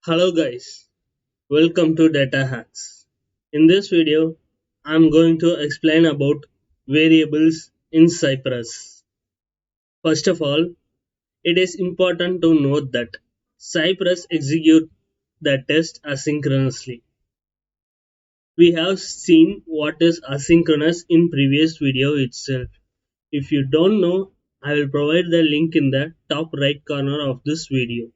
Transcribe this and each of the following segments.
Hello guys, welcome to DATAHACKS. In this video, I'm going to explain about variables in Cypress. First of all, it is important to note that Cypress executes the test asynchronously. We have seen what is asynchronous in previous video itself. If you don't know, I will provide the link in the top right corner of this video.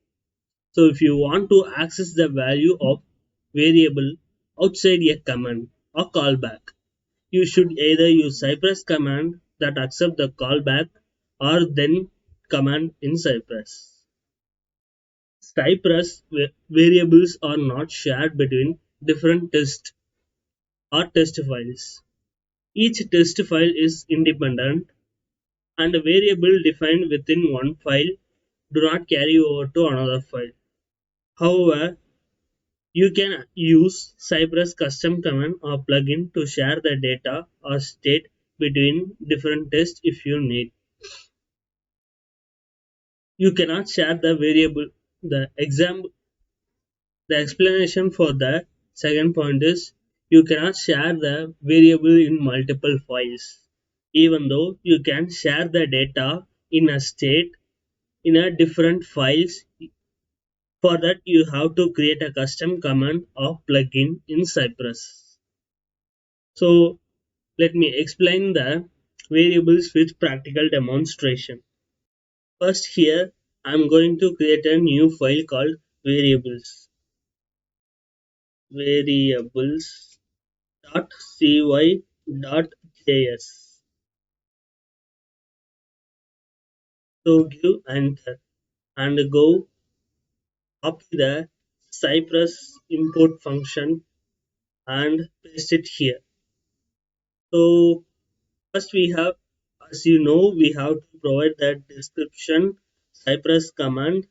So if you want to access the value of variable outside a command or callback, you should either use Cypress command that accept the callback or then command in Cypress. Cypress variables are not shared between different test or test files. Each test file is independent and a variable defined within one file do not carry over to another file. However, you can use Cypress custom command or plugin to share the data or state between different tests if you need. You cannot share the variable. The explanation for the second point is you cannot share the variable in multiple files. Even though you can share the data in a state in a different files, for that you have to create a custom command or plugin in Cypress. So let me explain the variables with practical demonstration. First here I am going to create a new file called variables.cy.js. So give enter and go up the Cypress import function and paste it here. So first we have, as you know, we have to provide that description Cypress command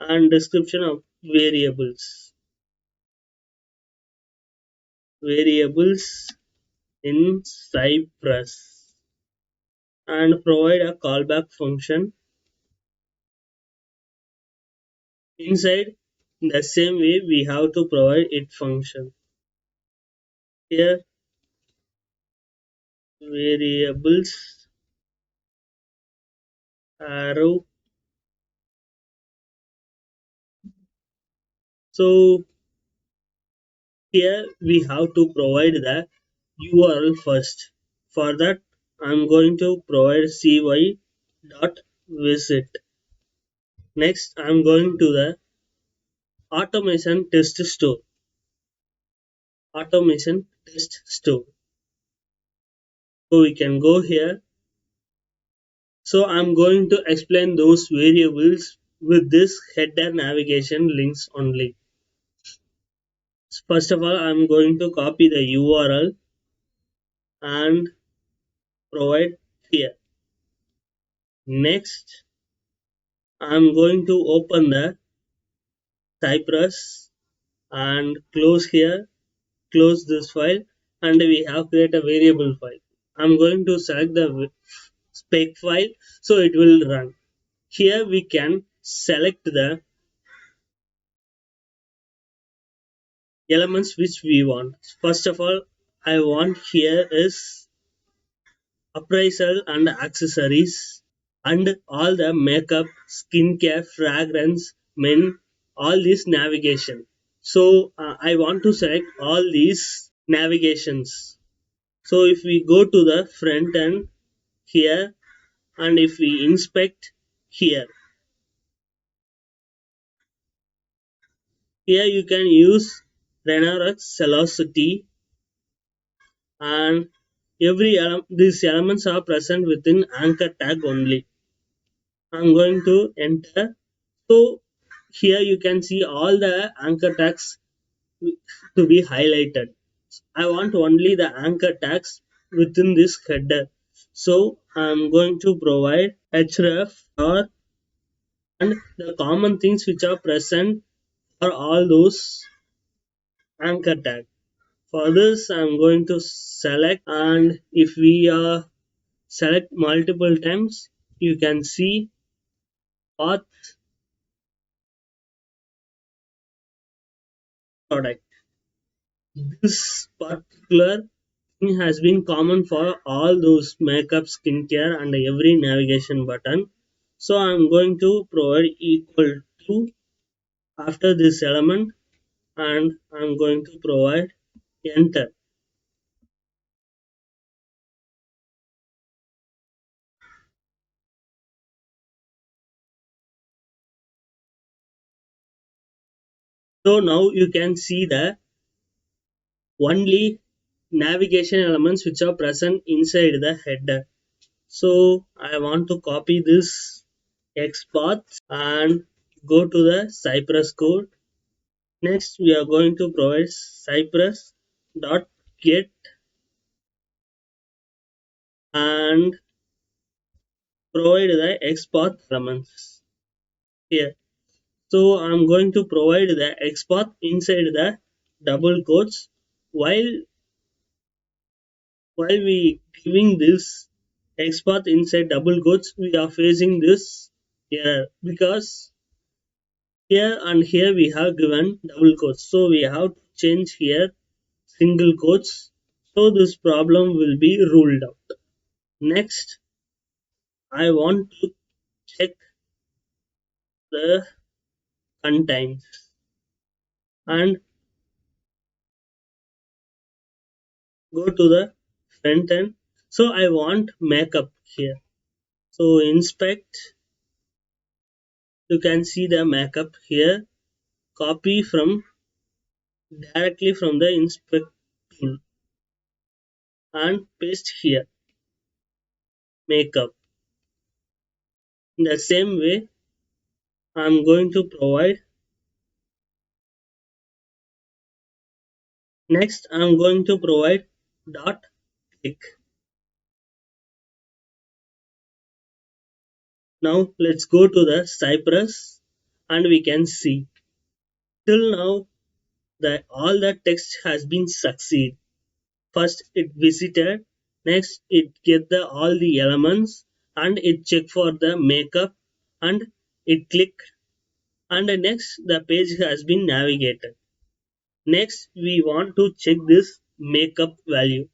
and description of variables in Cypress and provide a callback function inside. The same way we have to provide it function here, variables arrow. So here we have to provide the URL first. For that I'm going to provide cy.visit. Next I'm going to the automation test store. Automation test store. So we can go here. So I'm going to explain those variables with this header navigation links only. First of all, I'm going to copy the URL and provide here. Next, I'm going to open the Cypress and close here, close this file, and we have created a variable file. I'm going to select the spec file so it will run. Here we can select the elements which we want. First of all, I want here is appraisal and accessories and all the makeup, skincare, fragrance, men, all this navigation. So I want to select all these navigations. So if we go to the front end here and if we inspect here, here you can use Renarx velocity and these elements are present within anchor tag only. I'm going to enter. So here you can see all the anchor tags to be highlighted. I want only the anchor tags within this header. So I'm going to provide href or and the common things which are present for all those anchor tag. For this I'm going to select, and if we select multiple times you can see path product. This particular thing has been common for all those makeup, skincare, and every navigation button. So I'm going to provide equal to after this element, and I'm going to provide enter. So now you can see the only navigation elements which are present inside the header. So I want to copy this X path and go to the Cypress code. Next we are going to provide Cypress dot get and provide the X path elements here. So I'm going to provide the X path inside the double quotes. While we giving this X path inside double quotes, we are facing this error because here and here we have given double quotes. So we have to change here single quotes. So this problem will be ruled out. Next, I want to check the contains and go to the front end. So I want makeup here. So inspect, you can see the makeup here. Copy from directly from the inspect tool and paste here makeup. In the same way, I'm going to provide. Next, I'm going to provide dot click. Now let's go to the Cypress and we can see till now that all the text has been succeed. First it visited, next it get the all the elements and it check for the makeup and it click and next the page has been navigated. Next we want to check this makeup value.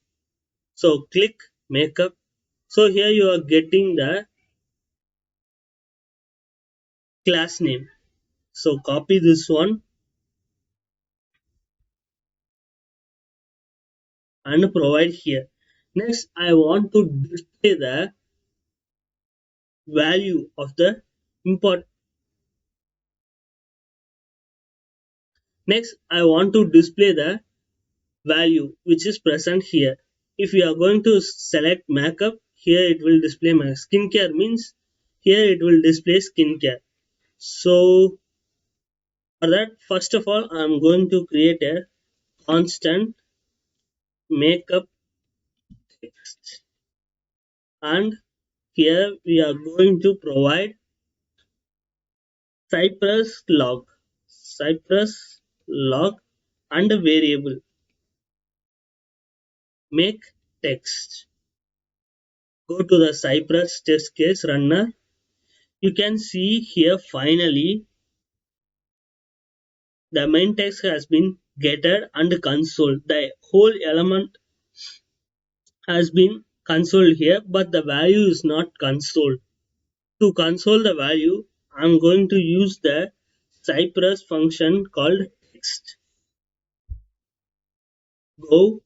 So click makeup. So here you are getting the class name. So copy this one and provide here. Next, I want to display the value of the import. Next, I want to display the value which is present here. If you are going to select makeup, here it will display my skincare means here it will display skincare. So for that, first of all, I am going to create a constant makeup text and here we are going to provide Cypress log, Cypress log and a variable make text. Go to the Cypress test case runner. You can see here finally the main text has been getted and console. The whole element has been consoled here, but the value is not consoled. To console the value, I'm going to use the Cypress function called text. Go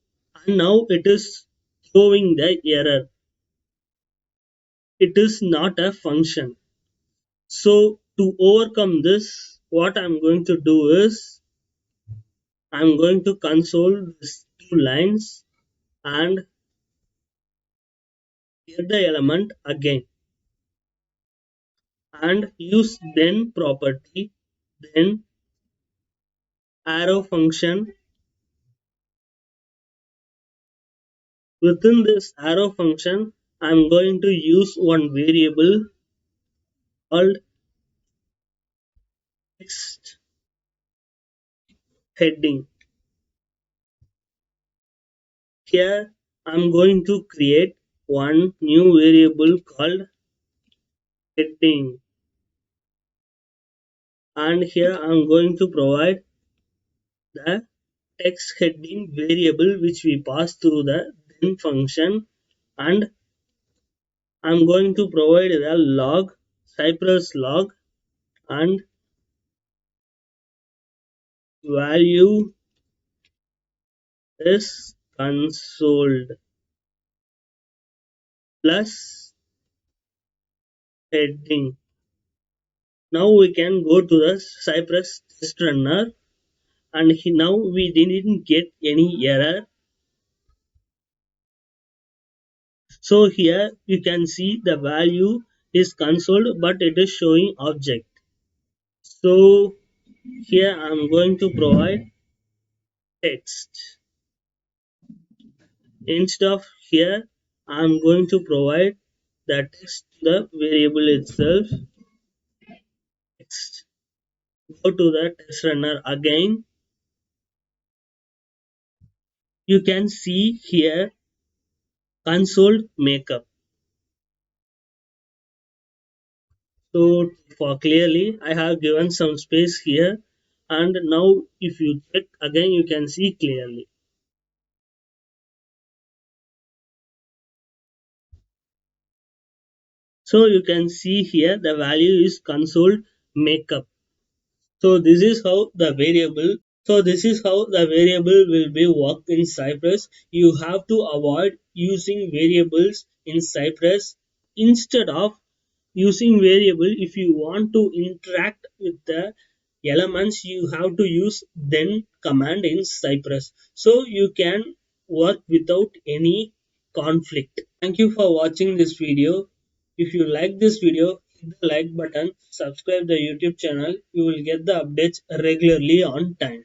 and now it is showing the error. It is not a function. So to overcome this, what I'm going to do is I'm going to console these two lines and get the element again and use then property, then arrow function. Within this arrow function, I'm going to use one variable called text heading. Here I'm going to create one new variable called heading and here I'm going to provide the text heading variable which we pass through the then function, and I'm going to provide the log, Cypress log, and value is consoled plus heading. Now we can go to the Cypress test runner, and now we didn't get any error. So here you can see the value is consoled, but it is showing object. So here I'm going to provide text. Instead of here, I'm going to provide the text to the variable itself. Text. Go to the test runner again. You can see here console makeup. So for clearly, I have given some space here, and now if you check again, you can see clearly. So you can see here the value is console makeup. So this is how the variable will be worked in Cypress. You have to avoid using variables in Cypress. Instead of using variable, if you want to interact with the elements, you have to use then command in Cypress, so you can work without any conflict. Thank you for watching this video. If you like this video, hit the like button, subscribe the YouTube channel. You will get the updates regularly on time.